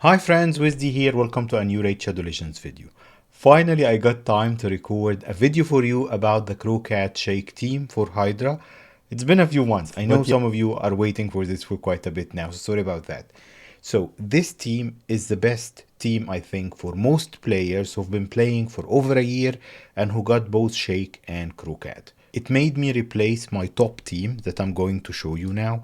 Hi friends, Wizzy here. Welcome to a new Raid Shadow Legends video. Finally, I got time to record a video for you about the Krokad Shyek team for Hydra. It's been a few months. I know some of you are waiting for this for quite a bit now, so sorry about that. So this team is the best team, I think, for most players who've been playing for over a year and who got both Shyek and Krokad. It made me replace my top team that I'm going to show you now.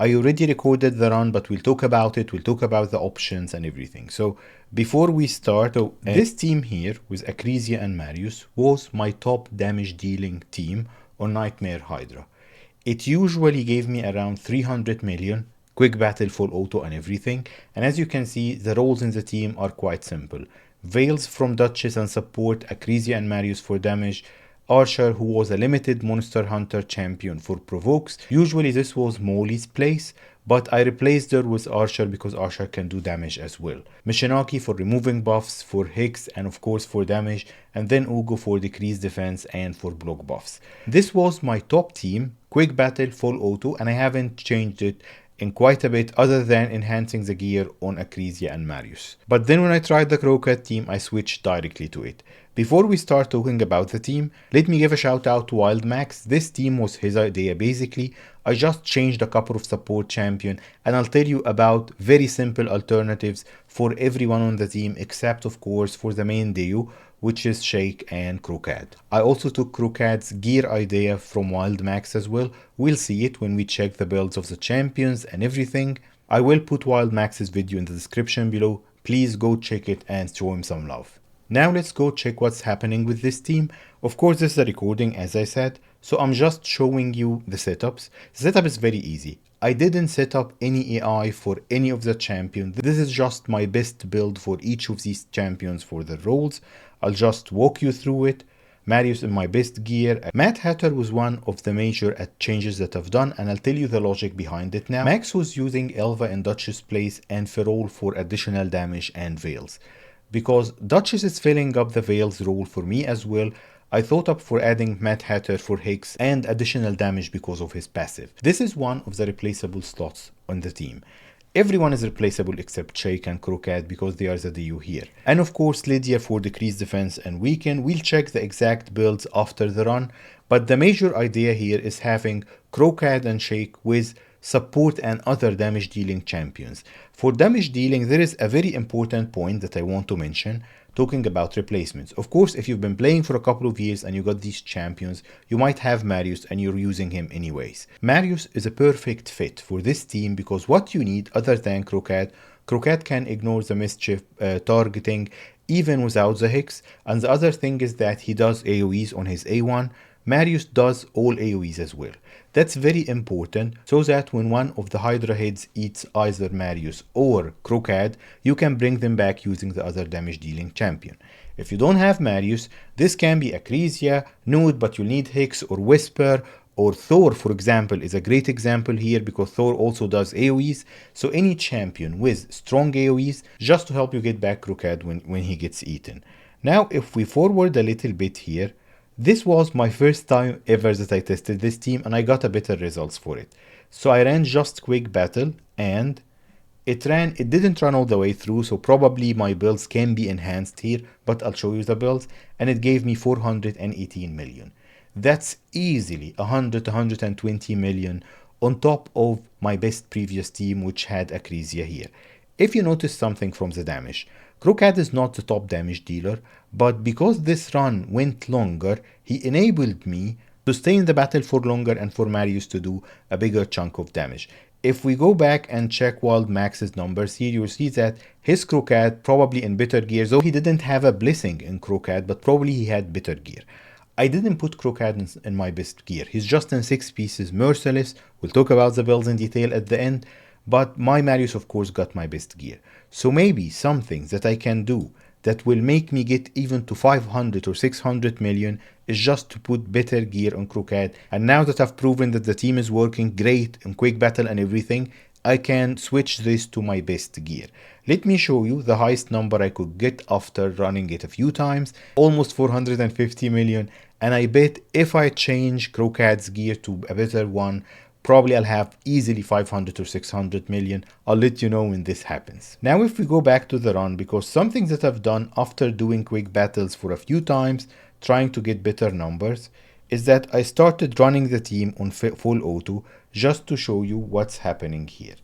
I already recorded the run, but we'll talk about it. We'll talk about the options and everything. So before we start, this team here with Acrisia and Marius was my top damage dealing team on Nightmare Hydra. It usually gave me around 300 million, quick battle, full auto and everything. And as you can see, the roles in the team are quite simple. Veils from Duchess and support Acrisia and Marius for damage. Archer, who was a limited Monster Hunter champion for provokes. Usually this was Molly's place, but I replaced her with Archer because Archer can do damage as well. Mishinaki for removing buffs, for Hicks, and of course for damage, and then Ugo for decreased defense and for block buffs. This was my top team, quick battle, full auto, and I haven't changed it in quite a bit other than enhancing the gear on Acrisia and Marius. But then when I tried the Krokad team, I switched directly to it. Before we start talking about the team, let me give a shout out to WildMax. This team was his idea basically. I just changed a couple of support champion and I'll tell you about very simple alternatives for everyone on the team except of course for the main duo, which is Shyek and Krokad. I also took Krokad's gear idea from WildMax as well. We'll see it when we check the builds of the champions and everything. I will put WildMax's video in the description below. Please go check it and show him some love. Now let's go check what's happening with this team. Of course this is a recording as I said, so I'm just showing you the setups. The setup is very easy. I didn't set up any AI for any of the champions. This is just my best build for each of these champions for the roles. I'll just walk you through it. Marius in my best gear. Mad Hatter was one of the major changes that I've done and I'll tell you the logic behind it now. Max was using Elva in Duchess place and Ferrol for additional damage and Veils. Because Duchess is filling up the Veils role for me as well, I thought up for adding Mad Hatter for Hicks and additional damage because of his passive. This is one of the replaceable slots on the team. Everyone is replaceable except Shyek and Krokad because they are the duo here. And of course Lydia for decreased defense and weaken. We'll check the exact builds after the run, but the major idea here is having Krokad and Shyek with support and other damage dealing champions. For damage dealing, there is a very important point that I want to mention, talking about replacements. Of course, if you've been playing for a couple of years and you got these champions, you might have Marius and you're using him anyways. Marius is a perfect fit for this team because what you need other than Krokad, Krokad can ignore the mischief targeting even without the Hicks, and the other thing is that he does AoEs on his A1. Marius does all AoEs as well. That's very important so that when one of the Hydra heads eats either Marius or Krokad, you can bring them back using the other damage dealing champion. If you don't have Marius, this can be Acrisia, Nude, but you'll need Hicks or Whisper, or Thor, for example, is a great example here because Thor also does AoEs. So any champion with strong AoEs just to help you get back Krokad when he gets eaten. Now, if we forward a little bit here, this was my first time ever that I tested this team and I got a better results for it. So I ran just quick battle and it didn't run all the way through, so probably my builds can be enhanced here, but I'll show you the builds, and it gave me 418 million. That's easily 120 million on top of my best previous team which had Acrisia here. If you notice something from the damage, Krokad is not the top damage dealer, but because this run went longer, he enabled me to stay in the battle for longer and for Marius to do a bigger chunk of damage. If we go back and check WildMax's numbers here, you'll see that his Krokad probably in better gear, though he didn't have a blessing in Krokad, but probably he had better gear. I didn't put Krokad in my best gear. He's just in 6 pieces merciless. We'll talk about the builds in detail at the end. But my Marius of course got my best gear. So maybe something that I can do that will make me get even to 500 or 600 million is just to put better gear on Krokad. And now that I've proven that the team is working great in quick battle and everything, I can switch this to my best gear. Let me show you the highest number I could get after running it a few times, almost 450 million. And I bet if I change Krokad's gear to a better one, probably I'll have easily 500 or 600 million. I'll let you know when this happens. Now if we go back to the run, because something that I've done after doing quick battles for a few times, trying to get better numbers, is that I started running the team on full auto just to show you what's happening here.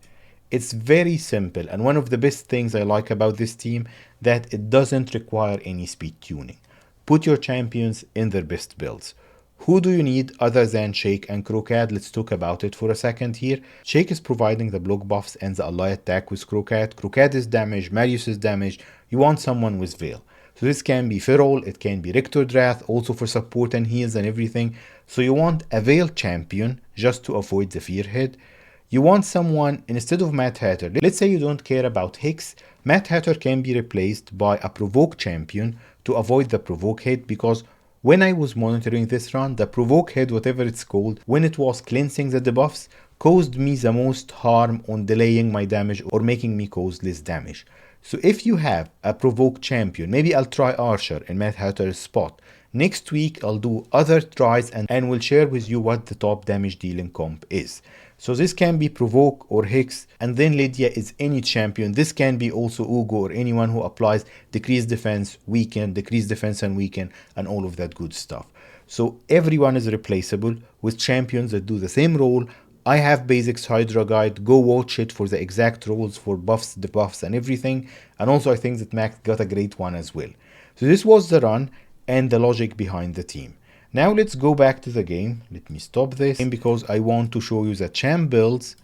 It's very simple, and one of the best things I like about this team, that it doesn't require any speed tuning. Put your champions in their best builds. Who do you need other than Shyek and Krokad? Let's talk about it for a second here. Shyek is providing the block buffs and the ally attack with Krokad. Krokad is damage, Marius is damage. You want someone with Veil. So this can be Ferrol, it can be Rector Drath, also for support and heals and everything. So you want a Veil champion just to avoid the Fearhead. You want someone instead of Mad Hatter. Let's say you don't care about Hicks. Mad Hatter can be replaced by a Provoke champion to avoid the Provoke head, because when I was monitoring this run, the Provoke head, whatever it's called, when it was cleansing the debuffs, caused me the most harm on delaying my damage or making me cause less damage. So if you have a Provoke champion, maybe I'll try Archer in Mad Hatter's spot. Next week I'll do other tries and will share with you what the top damage dealing comp is. So this can be Provoke or Hicks, and then Lydia is any champion. This can be also Ugo or anyone who applies decreased defense, weaken, decreased defense and weaken, and all of that good stuff. So everyone is replaceable with champions that do the same role. I have basics Hydra guide, go watch it for the exact roles for buffs, debuffs and everything. And also I think that Max got a great one as well. So this was the run and the logic behind the team. Now let's go back to the game. Let me stop this because I want to show you the champ builds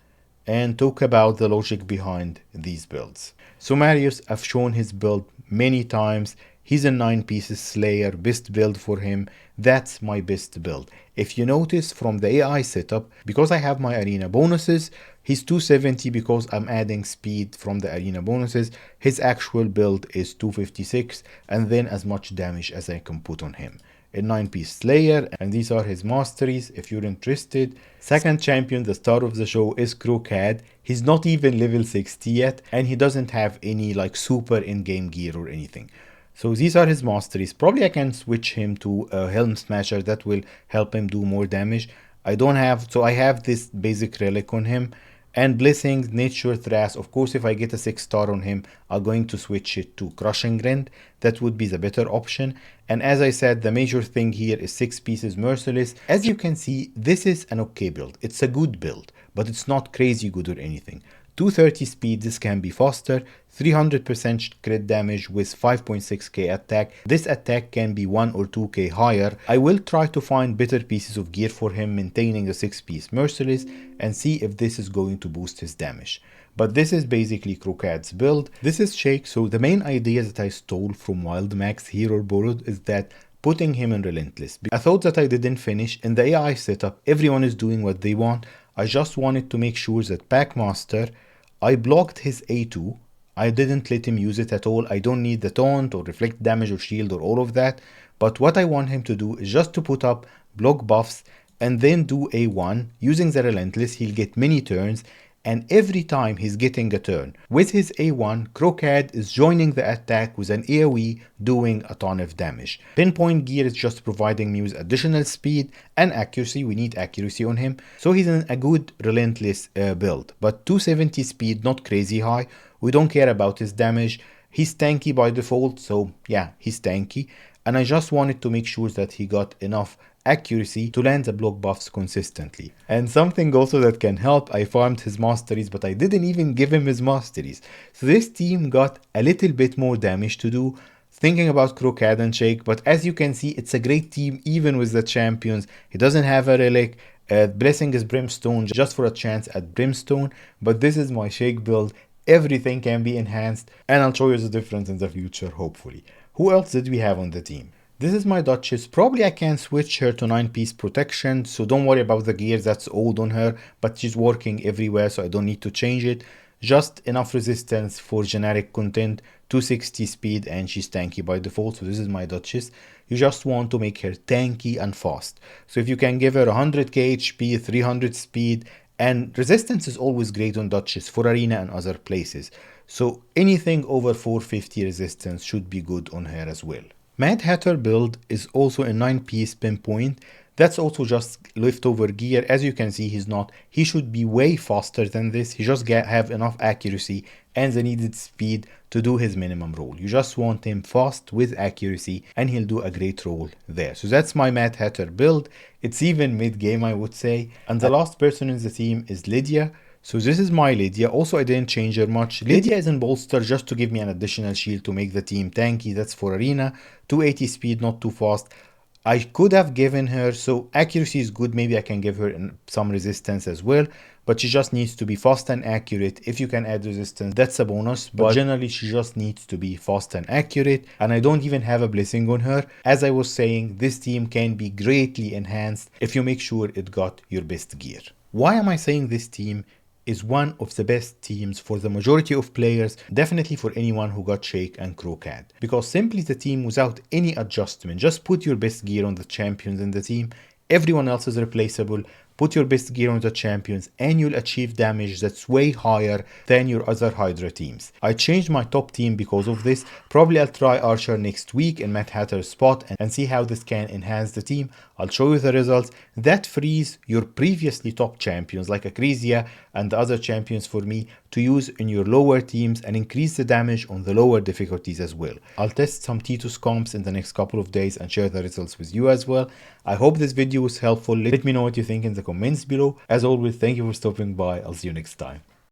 and talk about the logic behind these builds. So Marius, I've shown his build many times. He's a 9 pieces slayer, best build for him. That's my best build. If you notice from the AI setup, because I have my arena bonuses, he's 270 because I'm adding speed from the arena bonuses. His actual build is 256 and then as much damage as I can put on him. A 9-piece slayer, and these are his masteries if you're interested. Second champion, the star of the show, is Krokad. He's not even level 60 yet, and he doesn't have any like super in-game gear or anything. So these are his masteries. Probably I can switch him to a Helm Smasher, that will help him do more damage. I don't have, so I have this basic relic on him. And Blessings, Nature Thrash. Of course, if I get a 6-star on him, I'm going to switch it to Crushing Rend. That would be the better option. And as I said, the major thing here is 6 pieces Merciless. As you can see, this is an okay build. It's a good build, but it's not crazy good or anything. 230 speed, this can be faster, 300% crit damage with 5.6k attack. This attack can be 1 or 2k higher. I will try to find better pieces of gear for him maintaining a 6-piece Merciless and see if this is going to boost his damage. But this is basically Krokad's build. This is Shyek, so the main idea that I stole from Wild Max here or borrowed is that putting him in Relentless. I thought that I didn't finish. In the AI setup, everyone is doing what they want. I just wanted to make sure that Packmaster, I blocked his A2. I didn't let him use it at all. I don't need the taunt or reflect damage or shield or all of that. But what I want him to do is just to put up block buffs and then do A1. Using the Relentless, he'll get many turns. And every time he's getting a turn with his A1, Krokad is joining the attack with an AoE doing a ton of damage. Pinpoint gear is just providing me with additional speed and accuracy. We need accuracy on him. So he's in a good Relentless build. But 270 speed, not crazy high. We don't care about his damage. He's tanky by default. So yeah, he's tanky. And I just wanted to make sure that he got enough accuracy to land the block buffs consistently. And something also that can help, I farmed his masteries, but I didn't even give him his masteries. So this team got a little bit more damage to do, thinking about Krokad and Shyek, but as you can see, it's a great team even with the champions. He doesn't have a relic. Blessing is Brimstone just for a chance at Brimstone, but this is my Shyek build. Everything can be enhanced, and I'll show you the difference in the future, hopefully. Who else did we have on the team? This is my Duchess. Probably I can switch her to 9-piece protection, so don't worry about the gear, that's old on her, but she's working everywhere, so I don't need to change it. Just enough resistance for generic content, 260 speed, and she's tanky by default, so this is my Duchess. You just want to make her tanky and fast. So if you can give her 100k HP, 300 speed, and resistance is always great on Duchess for arena and other places. So anything over 450 resistance should be good on her as well. Mad Hatter build is also a 9-piece pinpoint That's also just leftover gear. As you can see, he should be way faster than this. He just have enough accuracy and the needed speed to do his minimum role. You just want him fast with accuracy and he'll do a great role there. So that's my Mad Hatter build. It's even mid-game, I would say. And the last person in the team is Lydia. So this is my Lydia. Also, I didn't change her much. Lydia is in bolster just to give me an additional shield to make the team tanky. That's for arena. 280 speed, not too fast. I could have given her, so accuracy is good, maybe I can give her some resistance as well, but she just needs to be fast and accurate. If you can add resistance, that's a bonus, but generally she just needs to be fast and accurate, and I don't even have a blessing on her. As I was saying, this team can be greatly enhanced if you make sure it got your best gear. Why am I saying this team is one of the best teams for the majority of players, definitely for anyone who got Shyek and Krokad? Because simply the team without any adjustment, just put your best gear on the champions in the team, everyone else is replaceable, put your best gear on the champions and you'll achieve damage that's way higher than your other Hydra teams. I changed my top team because of this. Probably I'll try Archer next week in Mad Hatter's spot and see how this can enhance the team. I'll show you the results. That frees your previously top champions like Akrisia and the other champions for me to use in your lower teams and increase the damage on the lower difficulties as well. I'll test some T2 comps in the next couple of days and share the results with you as well. I hope this video was helpful. Let me know what you think in the comments below. As always, thank you for stopping by. I'll see you next time.